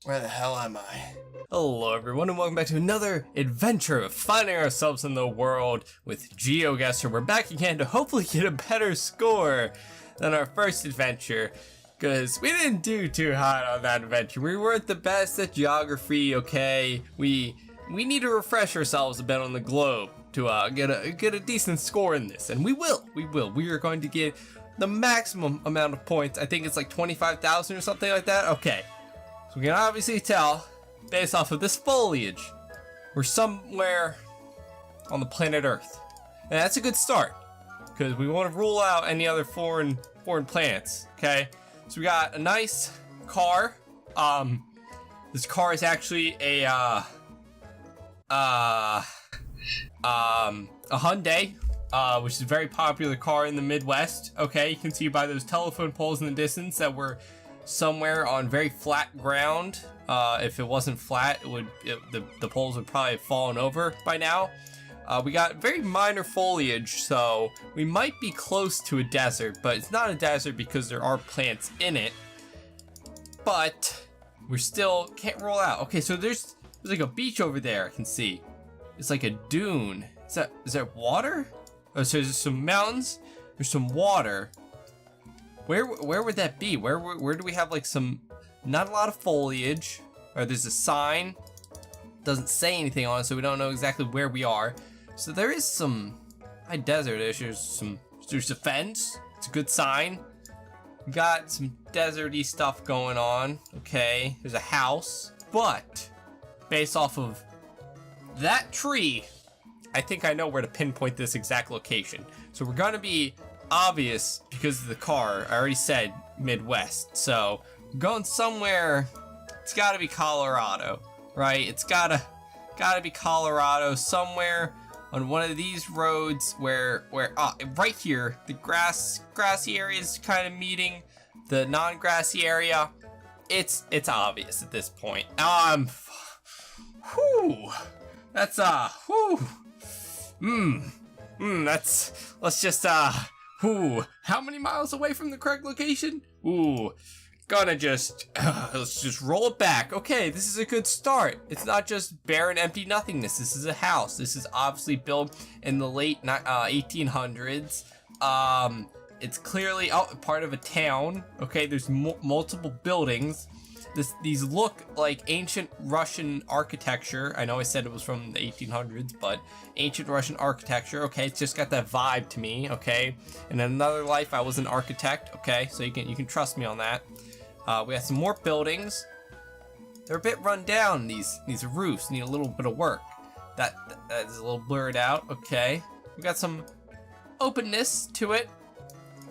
Where the hell am I? Hello everyone and welcome back to another adventure of finding ourselves in the world with GeoGuessr. We're back again to hopefully get a better score than our first adventure, because we didn't do too hot on that adventure. We weren't the best at geography, okay? We need to refresh ourselves a bit on the globe to get a decent score in this, and we will. We are going to get the maximum amount of points. I think it's like 25,000 or something like that. Okay, so we can obviously tell based off of this foliage we're somewhere on the planet Earth, and that's a good start because we want to rule out any other foreign planets. Okay, so we got a nice car. This car is actually a Hyundai, which is a very popular car in the Midwest. Okay, you can see by those telephone poles in the distance that we're somewhere on very flat ground. If it wasn't flat, the poles would probably have fallen over by now. We got very minor foliage, so we might be close to a desert, but it's not a desert because there are plants in it. But we still can't roll out. Okay, so there's like a beach over there I can see. It's like a dune. Is that water? Oh, so there's some mountains. There's some water. Where would that be? Where do we have like some, not a lot of foliage? Or there's a sign. Doesn't say anything on it, so we don't know exactly where we are. So there is some desert-ish. There's a fence. It's a good sign. We got some deserty stuff going on. Okay, there's a house. But based off of that tree, I think I know where to pinpoint this exact location. So we're gonna be obvious because of the car. I already said Midwest, so we're going somewhere. It's gotta be Colorado, right? It's gotta be Colorado, somewhere on one of these roads where right here, the grassy area is kind of meeting the non-grassy area. It's obvious at this point. That's let's just how many miles away from the correct location? Gonna just let's just roll it back. Okay, this is a good start. It's not just barren empty nothingness. This is a house. This is obviously built in the late 1800s. It's clearly part of a town. Okay, there's multiple buildings. These look like ancient Russian architecture. I know I said it was from the 1800s, but ancient Russian architecture. Okay, it's just got that vibe to me. Okay, in another life I was an architect. Okay, so you can trust me on that. We got some more buildings. They're a bit run down. These roofs need a little bit of work. That is a little blurred out. Okay, we got some openness to it.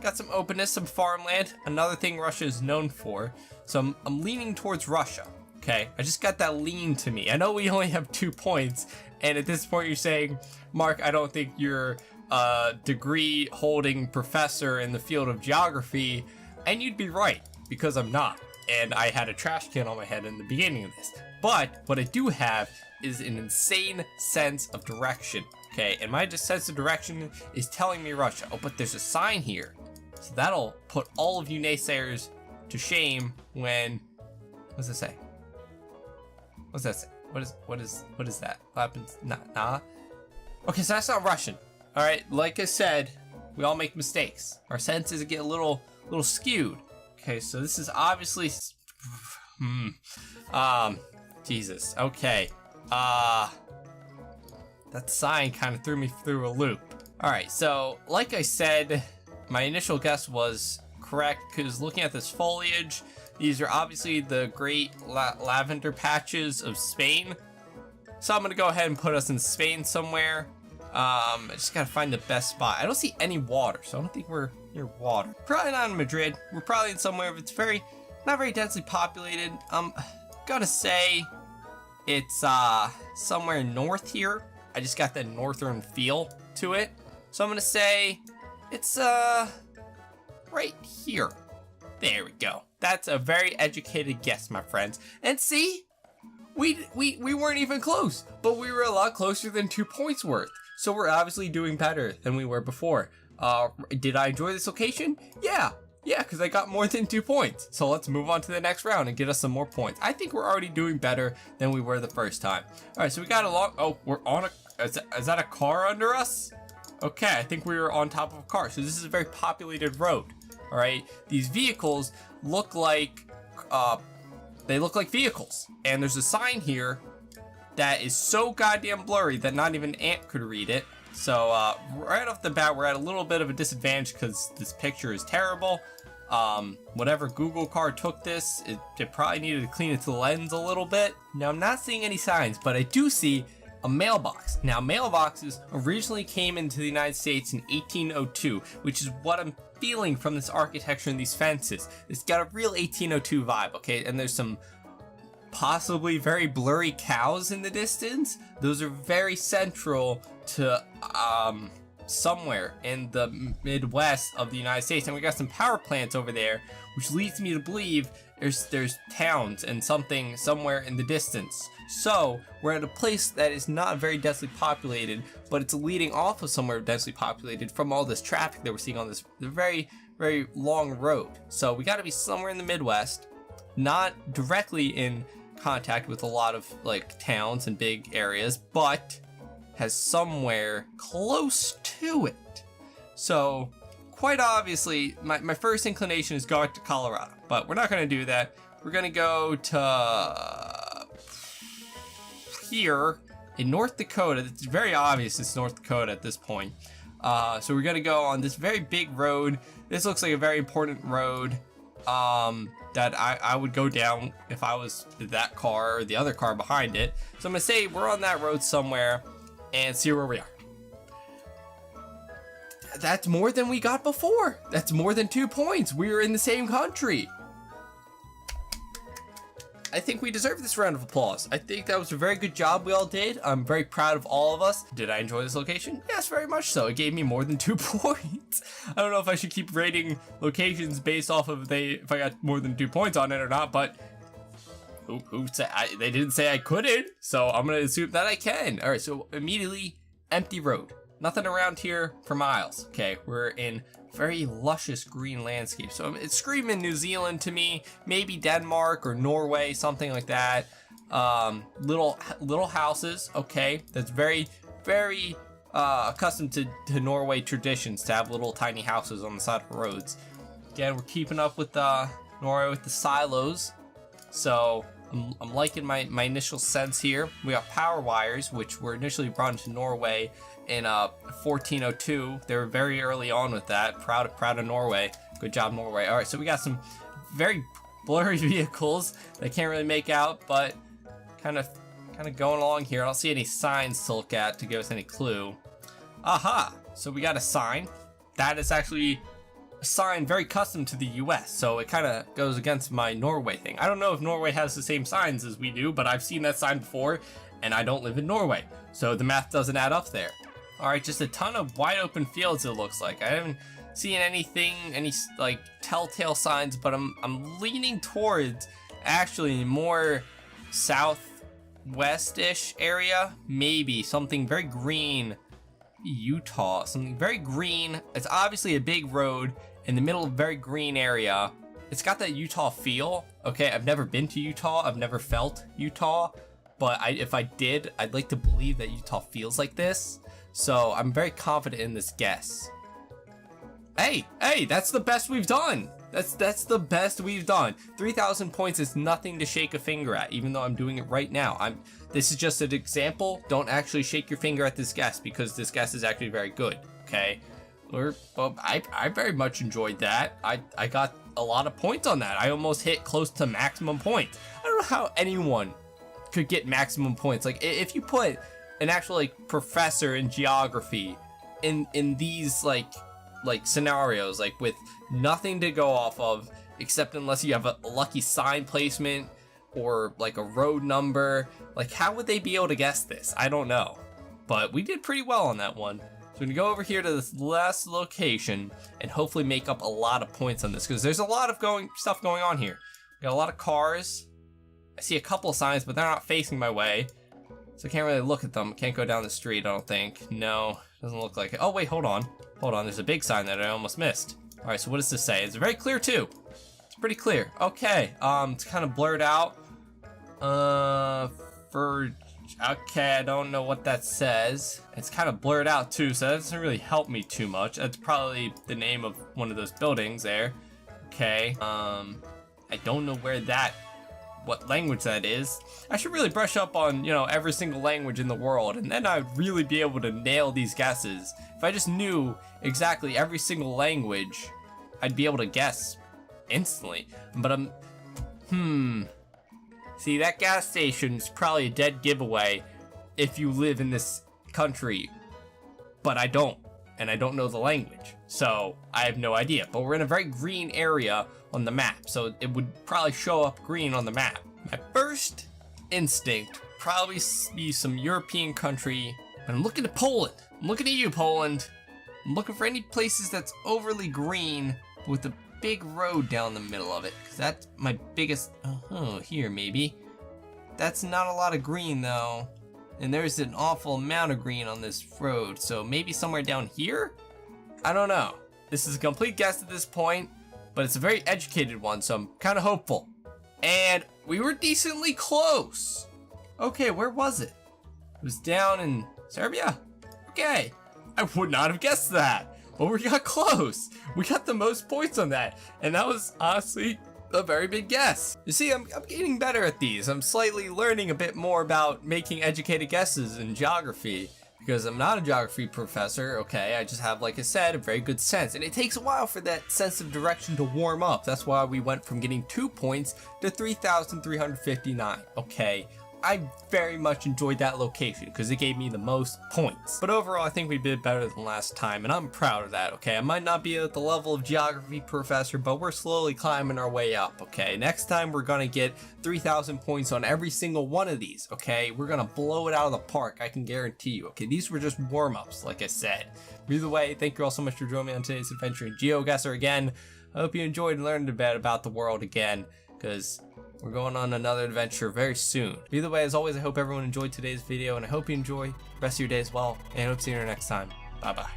Got some openness, some farmland. Another thing Russia is known for. So I'm leaning towards Russia. Okay, I just got that lean to me. I know we only have 2 points, and at this point you're saying, Mark, I don't think you're a degree-holding professor in the field of geography, and you'd be right, because I'm not. And I had a trash can on my head in the beginning of this. But what I do have is an insane sense of direction. Okay, and my sense of direction is telling me Russia. Oh, but there's a sign here. So that'll put all of you naysayers to shame when, what does it say? What's that say? What is that? What happens? Nah. Okay, so that's not Russian. All right, like I said, we all make mistakes. Our senses get a little skewed. Okay, so this is obviously, Jesus. Okay, that sign kind of threw me through a loop. All right, so like I said, my initial guess was correct because looking at this foliage, these are obviously the great lavender patches of Spain. So I'm gonna go ahead and put us in Spain somewhere. I just gotta find the best spot. I don't see any water, so I don't think we're near water. Probably not in Madrid. We're probably in somewhere that's not very densely populated. I'm gonna say it's somewhere north here. I just got that northern feel to it. So I'm gonna say it's right here. There we go. That's a very educated guess, my friends. And see, we weren't even close, but we were a lot closer than 2 points worth. So we're obviously doing better than we were before. Did I enjoy this location? Yeah, Yeah, because I got more than 2 points. So let's move on to the next round and get us some more points. I think we're already doing better than we were the first time. All right, so we got a long, oh, we're on a, is that a car under us? Okay, I think we were on top of a car. So this is a very populated road. All right, these vehicles look like, they look like vehicles. And there's a sign here that is so goddamn blurry that not even an ant could read it. So right off the bat, we're at a little bit of a disadvantage because this picture is terrible. Whatever Google car took this, it probably needed to clean its lens a little bit. Now, I'm not seeing any signs, but I do see a mailbox. Now, mailboxes originally came into the United States in 1802, which is what I'm feeling from this architecture and these fences. It's got a real 1802 vibe, okay? And there's some possibly very blurry cows in the distance. Those are very central to somewhere in the Midwest of the United States, and we got some power plants over there, which leads me to believe there's towns and something somewhere in the distance. So we're at a place that is not very densely populated, but it's leading off of somewhere densely populated from all this traffic that we're seeing on this very, very long road. So we got to be somewhere in the Midwest, not directly in contact with a lot of like towns and big areas, but has somewhere close to it. So quite obviously my first inclination is going to Colorado, but we're not going to do that. We're going to go to here in North Dakota. It's very obvious it's North Dakota at this point. So we're going to go on this very big road. This looks like a very important road that I would go down if I was that car or the other car behind it. So I'm going to say we're on that road somewhere and see where we are. That's more than we got before. That's more than 2 points. We were in the same country. I think we deserve this round of applause. I think that was a very good job we all did. I'm very proud of all of us. Did I enjoy this location? Yes, very much so. It gave me more than 2 points. I don't know if I should keep rating locations based off of if I got more than 2 points on it or not, but who said they didn't say I couldn't, so I'm gonna assume that I can. All right, so immediately empty road. Nothing around here for miles. Okay, we're in very luscious green landscape. So it's screaming New Zealand to me, maybe Denmark or Norway, something like that. Little houses. Okay, that's very, very accustomed to Norway traditions to have little tiny houses on the side of roads. Again, we're keeping up with Norway with the silos. So I'm liking my initial sense here. We got power wires, which were initially brought into Norway in 1402. They were very early on with that. Proud of Norway. Good job, Norway. All right, so we got some very blurry vehicles that I can't really make out, but kind of going along here. I don't see any signs to look at to give us any clue. Aha! So we got a sign. That is actually a sign very custom to the US, so it kind of goes against my Norway thing. I don't know if Norway has the same signs as we do, but I've seen that sign before, and I don't live in Norway, so the math doesn't add up there. All right, just a ton of wide open fields, it looks like. I haven't seen any like telltale signs, but I'm leaning towards actually more southwest-ish area, maybe something very green. Utah, something very green. It's obviously a big road in the middle of a very green area. It's got that Utah feel. Okay, I've never been to Utah. I've never felt Utah, but if I did, I'd like to believe that Utah feels like this. So I'm very confident in this guess. Hey, that's the best we've done. That's the best we've done. 3,000 points is nothing to shake a finger at, even though I'm doing it right now. This is just an example. Don't actually shake your finger at this guess, because this guess is actually very good, okay? Well, I very much enjoyed that. I got a lot of points on that. I almost hit close to maximum points. I don't know how anyone could get maximum points. Like, if you put an actual, like, professor in geography in these, like scenarios, like, with nothing to go off of, except unless you have a lucky sign placement or like a road number, like, how would they be able to guess this? I don't know, but we did pretty well on that one. So we're gonna go over here to this last location and hopefully make up a lot of points on this, because there's a lot of stuff going on here. We got a lot of cars. I see a couple of signs, but they're not facing my way, so I can't really look at them. Can't go down the street, I don't think. No, doesn't look like it. Oh wait, hold on. There's a big sign that I almost missed. All right, so what does this say? It's very clear too. It's pretty clear. Okay, it's kind of blurred out. Okay, I don't know what that says. It's kind of blurred out too, so that doesn't really help me too much. That's probably the name of one of those buildings there. Okay, I don't know what language that is. I should really brush up on, you know, every single language in the world, and then I'd really be able to nail these guesses. If I just knew exactly every single language, I'd be able to guess instantly. But see, that gas station's probably a dead giveaway if you live in this country, but I don't, and I don't know the language, so I have no idea. But we're in a very green area on the map, so it would probably show up green on the map. My first instinct would probably be some European country, and I'm looking at Poland. I'm looking at you, Poland. I'm looking for any places that's overly green with a big road down the middle of it, because that's my biggest, here maybe. That's not a lot of green though, and there's an awful amount of green on this road, so maybe somewhere down here? I don't know. This is a complete guess at this point, but it's a very educated one, so I'm kind of hopeful. And we were decently close. Okay, where was it? It was down in Serbia? Okay, I would not have guessed that. But we got close. We got the most points on that. And that was honestly a very big guess. You see, I'm getting better at these. I'm slightly learning a bit more about making educated guesses in geography. Because I'm not a geography professor, okay? I just have, like I said, a very good sense. And it takes a while for that sense of direction to warm up. That's why we went from getting 2 points to 3,359, okay? I very much enjoyed that location because it gave me the most points. But overall, I think we did better than last time, and I'm proud of that, okay? I might not be at the level of geography professor, but we're slowly climbing our way up, okay? Next time, we're gonna get 3,000 points on every single one of these, okay? We're gonna blow it out of the park, I can guarantee you, okay? These were just warm-ups, like I said. Either way, thank you all so much for joining me on today's adventure in GeoGuessr again. I hope you enjoyed and learned a bit about the world again, because we're going on another adventure very soon. Either way, as always, I hope everyone enjoyed today's video, and I hope you enjoy the rest of your day as well, and I hope to see you next time. Bye-bye.